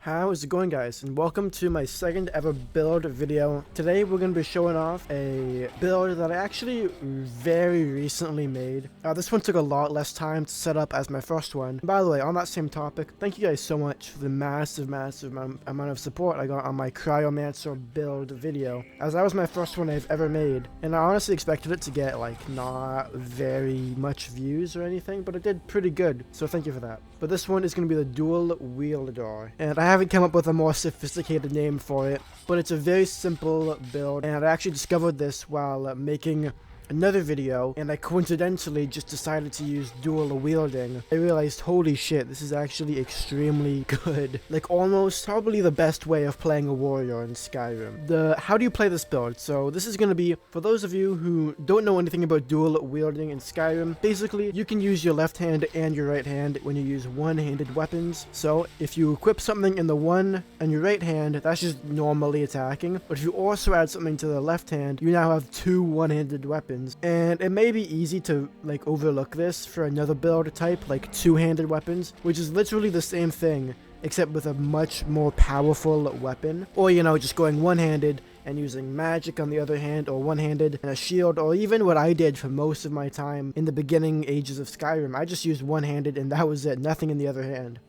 How's it going, guys, and welcome to my second ever build video. Today we're going to be showing off a build that I actually very recently made. This one took a lot less time to set up as my first one. By the way, on that same topic, thank you guys so much for the massive amount of support I got on my Cryomancer build video, as that was my first one I've ever made, and I honestly expected it to get like not very much views or anything, but it did pretty good, so thank you for that. But this one is going to be the dual wielder, and I haven't come up with a more sophisticated name for it, but it's a very simple build, and I actually discovered this while making another video, and I coincidentally just decided to use dual wielding. I realized, holy shit, this is actually extremely good. Like almost probably the best way of playing a warrior in Skyrim. How do you play this build? So this is going to be, for those of you who don't know anything about dual wielding in Skyrim, basically you can use your left hand and your right hand when you use one-handed weapons. So if you equip something in the one and your right hand, that's just normally attacking, but if you also add something to the left hand, you now have two one-handed weapons. And it may be easy to like overlook this for another build type like two-handed weapons, which is literally the same thing except with a much more powerful weapon, or you know, just going one-handed and using magic on the other hand, or one-handed and a shield, or even what I did for most of my time in the beginning ages of Skyrim. I just used one-handed and that was it, nothing in the other hand.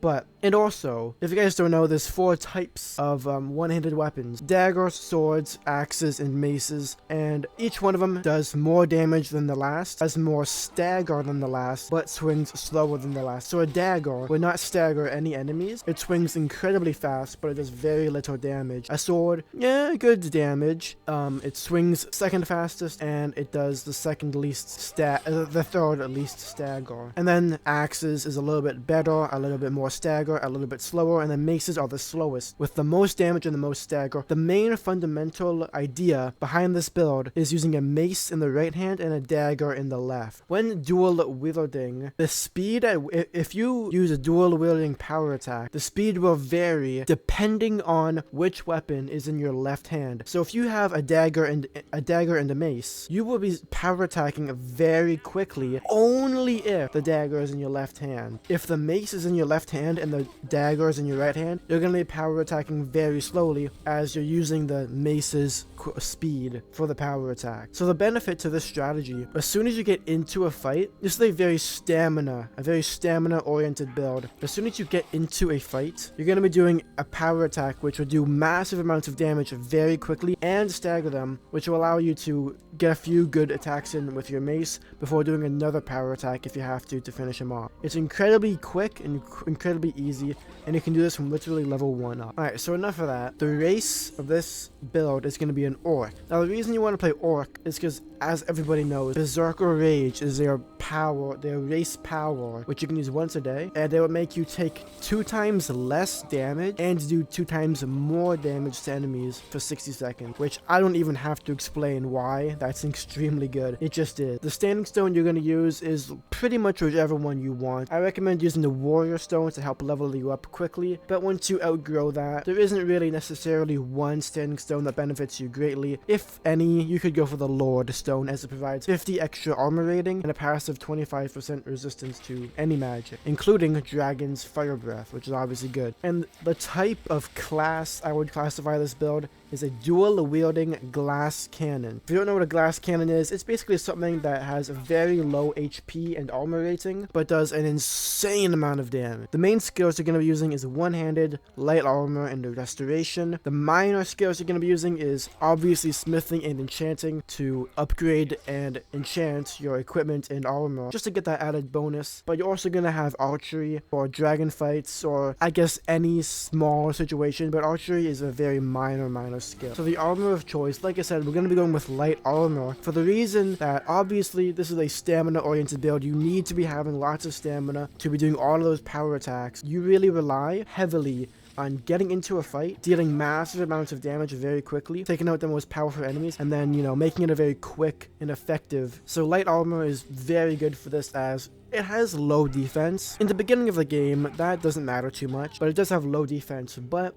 And also, if you guys don't know, there's 4 types of one-handed weapons: daggers, swords, axes, and maces, and each one of them does more damage than the last, has more stagger than the last, but swings slower than the last. So a dagger will not stagger any enemies, it swings incredibly fast, but it does very little damage. A sword, yeah, good damage. It swings second fastest, and it does the second least the third least stagger. And then axes is a little bit better, a little bit more stagger, a little bit slower, and then maces are the slowest, with the most damage and the most stagger. The main fundamental idea behind this build is using a mace in the right hand and a dagger in the left. When dual wielding, the speed if you use a dual wielding power attack, the speed will vary depending on which weapon is in your left hand. So if you have a dagger and a mace, you will be power attacking very quickly only if the dagger is in your left hand. If the mace is in your left hand and the dagger is in your right hand, you're going to be power attacking very slowly as you're using the mace's speed for the power attack. So the benefit to this strategy, as soon as you get into a fight, this is a very stamina oriented build. As soon as you get into a fight, you're going to be doing a power attack which will do massive amounts of damage very quickly and stagger them, which will allow you to get a few good attacks in with your mace before doing another power attack if you have to finish him off. It's incredibly quick and incredibly easy, and you can do this from literally level 1 up. Alright, so enough of that. The race of this build is going to be an orc. Now the reason you want to play orc is because, as everybody knows, Berserker Rage is their race power, which you can use once a day, and it will make you take 2 times less damage and do 2 times more damage to enemies for 60 seconds, which I don't even have to explain why. That's extremely good. It just is. The standing stone you're going to use is pretty much whichever one you want. I recommend using the warrior stone to help level you up quickly, but once you outgrow that, there isn't really necessarily one standing stone that benefits you greatly. If any, you could go for the lord stone, as it provides 50 extra armor rating and a passive 25% resistance to any magic, including dragon's fire breath, which is obviously good. And the type of class I would classify this build is a dual wielding glass cannon. If you don't know what a glass cannon is, it's basically something that has a very low HP and armor rating, but does an insane amount of damage. The main skills you're going to be using is one-handed, light armor, and restoration. The minor skills you're going to be using is obviously smithing and enchanting to upgrade and enchant your equipment and armor, just to get that added bonus. But you're also going to have archery or dragon fights, or I guess any small situation, but archery is a very minor skill. So the armor of choice, like I said, we're going to be going with light armor for the reason that obviously this is a stamina oriented build. You need to be having lots of stamina to be doing all of those power attacks. You really rely heavily on getting into a fight, dealing massive amounts of damage very quickly, taking out the most powerful enemies, and then, you know, making it a very quick and effective. So light armor is very good for this, as It has low defense. In the beginning of the game, that doesn't matter too much, but it does have low defense, but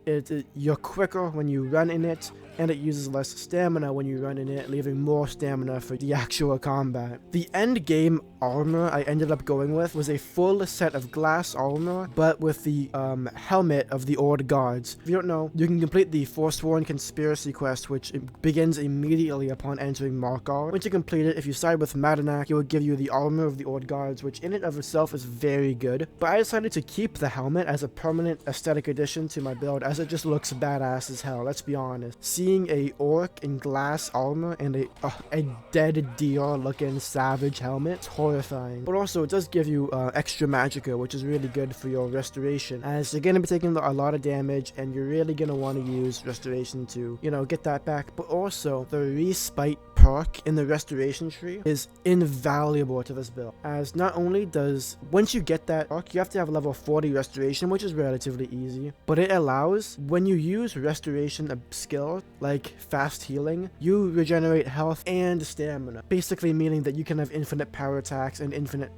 you're quicker when you run in it, and it uses less stamina when you run in it, leaving more stamina for the actual combat. The end game armor I ended up going with was a full set of glass armor, but with the helmet of the Old Guards. If you don't know, you can complete the Forsworn Conspiracy quest, which begins immediately upon entering Markar. Once you complete it, if you side with Madanak, it will give you the armor of the Old Guards, which in and of itself is very good. But I decided to keep the helmet as a permanent aesthetic addition to my build, as it just looks badass as hell, let's be honest. Seeing a orc in glass armor and a dead deer looking savage helmet, it's horrifying. But also it does give you extra magicka, which is really good for your restoration, as you're going to be taking a lot of damage and you're really going to want to use restoration to, you know, get that back. But also the respite perk in the restoration tree is invaluable to this build, as not only does, once you get that perk, you have to have level 40 restoration, which is relatively easy, but it allows, when you use restoration skill like fast healing, you regenerate health and stamina, basically meaning that you can have infinite power attacks and infinite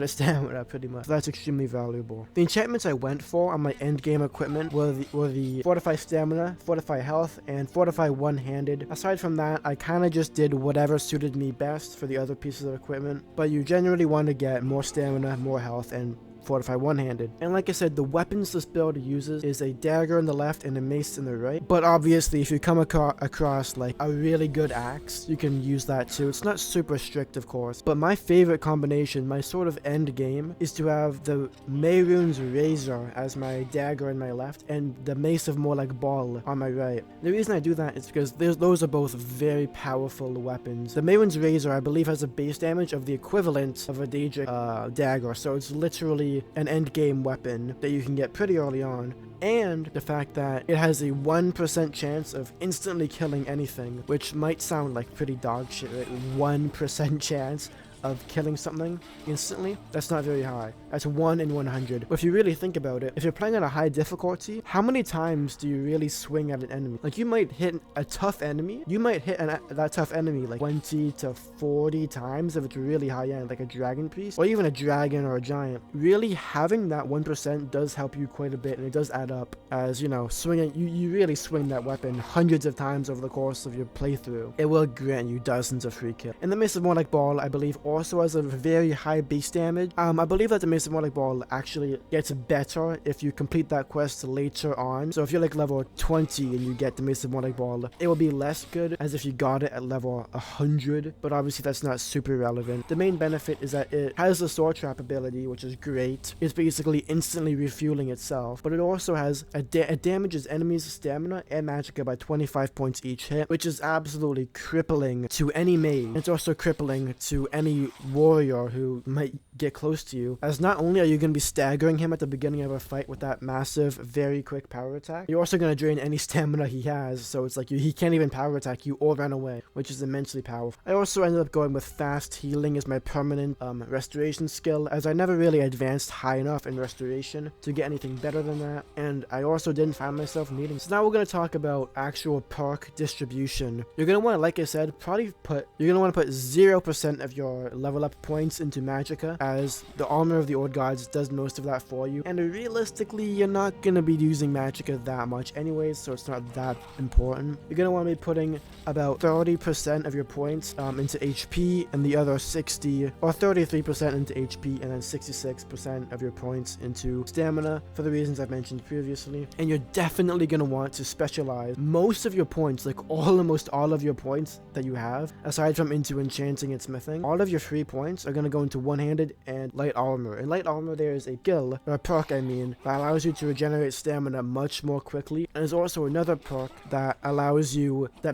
stamina pretty much. So that's extremely valuable. The enchantments I went for on my end game equipment were the Fortify Stamina, Fortify Health, and Fortify One-Handed. Aside from that, I kind of just did whatever suited me best for the other pieces of equipment, but you generally want to get more stamina, more health, and Fortify One-Handed. And like I said, the weapons this build uses is a dagger on the left and a mace in the right. But obviously, if you come across like a really good axe, you can use that too. It's not super strict, of course. But my favorite combination, my sort of end game, is to have the Mehrunes Razor as my dagger on my left and the Mace of Morlag Ball on my right. The reason I do that is because those are both very powerful weapons. The Mehrunes Razor, I believe, has a base damage of the equivalent of a Daedric dagger, so it's literally an end game weapon that you can get pretty early on, and the fact that it has a 1% chance of instantly killing anything, which might sound like pretty dog shit, right? 1% chance of killing something instantly. That's not very high. That's 1 in 100. But if you really think about it, if you're playing on a high difficulty, how many times do you really swing at an enemy? Like, you might hit a tough enemy, that tough enemy like 20 to 40 times if it's really high end, like a dragon priest, or even a dragon or a giant. Really having that 1% does help you quite a bit, and it does add up, as, you know, swinging, you really swing that weapon hundreds of times over the course of your playthrough. It will grant you dozens of free kills. And the Mace of Morlag Ball, I believe, also has a very high base damage. I believe that the Mace of Morlag Ball actually gets better if you complete that quest later on. So if you're like level 20 and you get the Mace of Morlag Ball, it will be less good as if you got it at level 100, but obviously that's not super relevant. The main benefit is that it has the sword trap ability, which is great. It's basically instantly refueling itself, but it also has it damages enemies' stamina and magicka by 25 points each hit, which is absolutely crippling to any mage. It's also crippling to any warrior who might get close to you, as not only are you going to be staggering him at the beginning of a fight with that massive, very quick power attack, you're also going to drain any stamina he has, so it's like he can't even power attack you or run away, which is immensely powerful. I also ended up going with fast healing as my permanent restoration skill, as I never really advanced high enough in restoration to get anything better than that, and I also didn't find myself needing. So now we're going to talk about actual perk distribution. You're going to want to, like I said, you're going to want to put 0% of your level up points into magicka, as the armor of the Old Guards does most of that for you, and realistically you're not going to be using magicka that much anyways, so it's not that important. You're going to want to be putting about 30% of your points into HP, and the other 60 or 33% into HP, and then 66% of your points into stamina, for the reasons I've mentioned previously. And you're definitely going to want to specialize most of your points, like almost all of your points that you have, aside from into enchanting and smithing, all of your free points are going to go into One-Handed and Light Armor. In Light Armor, there is a skill, or a perk I mean, that allows you to regenerate stamina much more quickly, and there's also another perk that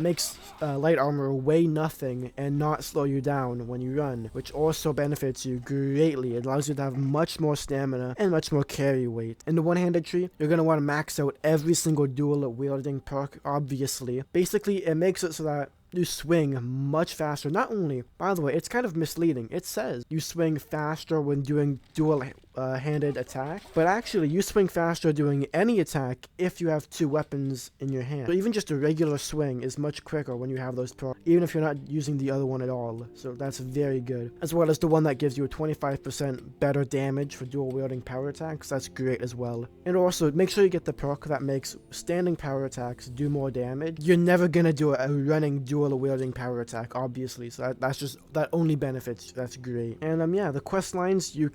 makes Light Armor weigh nothing and not slow you down when you run, which also benefits you greatly. It allows you to have much more stamina and much more carry weight. In the One-Handed tree, you're going to want to max out every single dual wielding perk, obviously. Basically, it makes it so that you swing much faster. Not only, by the way, it's kind of misleading. It says you swing faster when doing dual handed attack, but actually you swing faster doing any attack if you have 2 weapons in your hand. So even just a regular swing is much quicker when you have those perks, even if you're not using the other one at all. So that's very good. As well as the one that gives you a 25% better damage for dual wielding power attacks. That's great as well. And also make sure you get the perk that makes standing power attacks do more damage. You're never gonna do a running dual wielding power attack, obviously. So that only benefits. That's great. And yeah, the quest lines you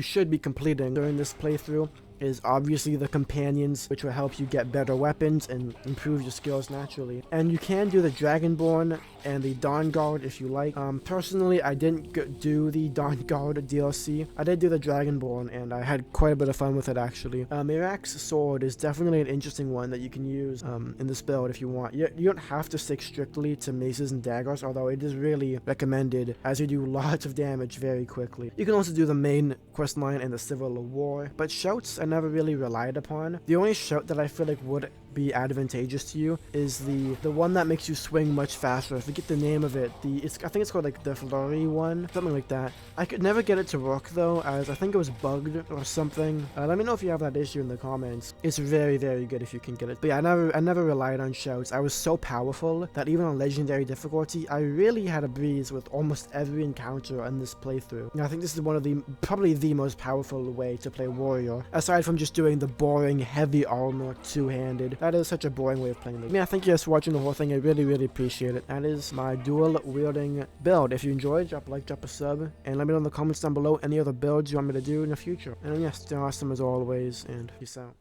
should be completing during this playthrough is obviously the companions, which will help you get better weapons and improve your skills naturally. And you can do the Dragonborn and the Dawn Guard if you like. Personally, I didn't do the Dawn Guard DLC. I did do the Dragonborn, and I had quite a bit of fun with it actually. Mirak's sword is definitely an interesting one that you can use in this build if you want. You don't have to stick strictly to maces and daggers, although it is really recommended as you do lots of damage very quickly. You can also do the main quest line and the Civil War, but shouts I never really relied upon. The only shout that I feel like would be advantageous to you is the one that makes you swing much faster. I forget the name of it. I think it's called like the Flurry one, something like that. I could never get it to work though, as I think it was bugged or something. Let me know if you have that issue in the comments. It's very, very good if you can get it. But yeah, I never relied on shouts. I was so powerful that even on legendary difficulty, I really had a breeze with almost every encounter in this playthrough. And I think this is one of probably the most powerful way to play warrior, aside from just doing the boring heavy armor two-handed. That is such a boring way of playing this. Yeah, thank you guys for watching the whole thing. I really, really appreciate it. That is my dual wielding build. If you enjoyed, drop a like, drop a sub, and let me know in the comments down below any other builds you want me to do in the future. And yeah, stay awesome as always, and peace out.